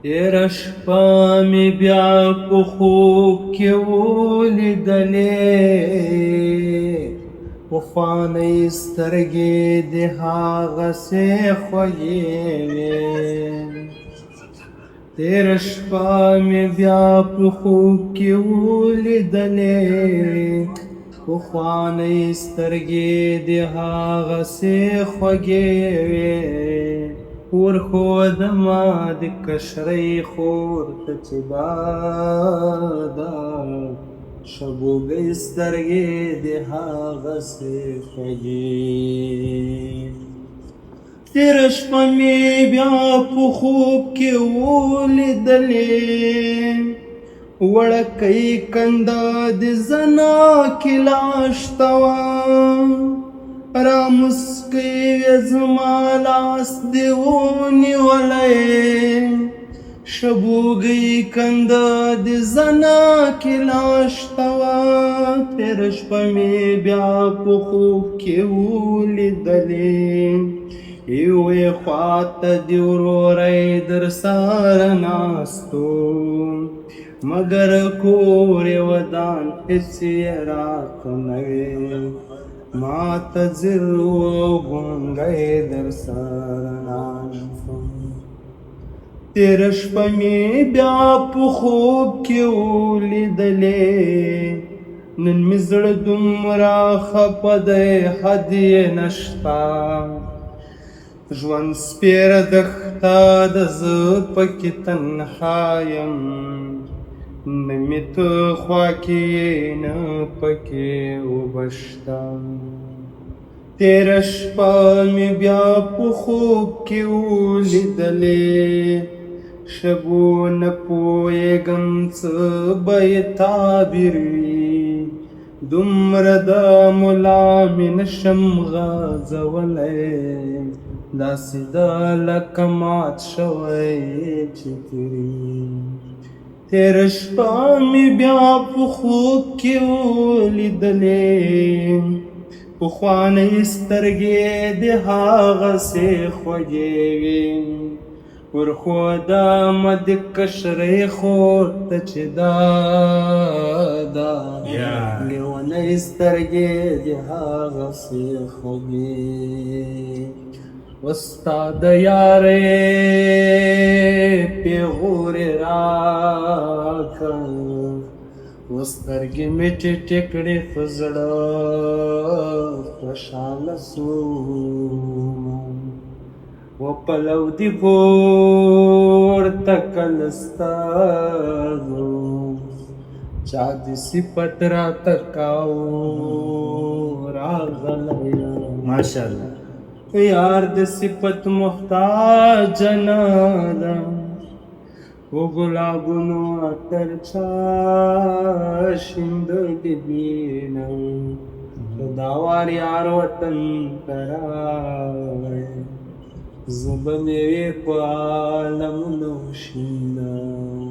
تېره شپه مې بیا په خوب کې ولیدلې پخوانۍ سترګې د هغسې خوږې وې تېره شپه مې بیا په خوب کې ولیدلې پخوانۍ سترګې د هغسې خوږې وې ورښودمه د کشرۍ خور ته چې دا شګوګۍ سترګې د هغسې خوږې تېره شپه مې بیا په خوب کې ولیدلې وړکۍ کنده د زناکې لاشته وه رامسکی زما لاس دې ونیولی شبوګۍ کنده د زناکې لاشته وه تېره شپه مې بیا په خوب کې ولیدلې یوې خواته د وروری در سره ناستو مګر کور یې ودان هېڅ یې راته نه وې ما ته ځیر و ګونګی در سره ناستو تېره شپه مې بیا په خوب کې ولیدلې نن مې زړه دومره خفه دی حد یې نشته ژوند سپېره دښته ده زه پکې تنها یم نه مې ته خوا کې نه پکې اوبه شته تېره شپه مې بیا په خوب کې ولیدلې شګو نه پوهېږم څه به یې تعبیر وي دومره د ملا مې نشم غځولی داسې ده لکه مات شوی چتر تېره شپه مې بیا په خوب کې ولیدلې پخوانۍ سترګې د هغسې خوږې وې ورښودمه د کشرۍ خور ته چې دا لیونۍ سترګې د هغسې خوږې وستا د یارۍ پیغورې راکړه وسترګې مې ټیټې کړې په زړه خوشحاله سوم وپلو دې پورته کله سترګو چا دې صفت راته کاوه راغلی ماشاءالله یار د صفت محتاج نه ده و ګلابونو عطر چا شیندلي وینم دا وار یار وطن ته راغی زه به مېوې په عالمونو شیندم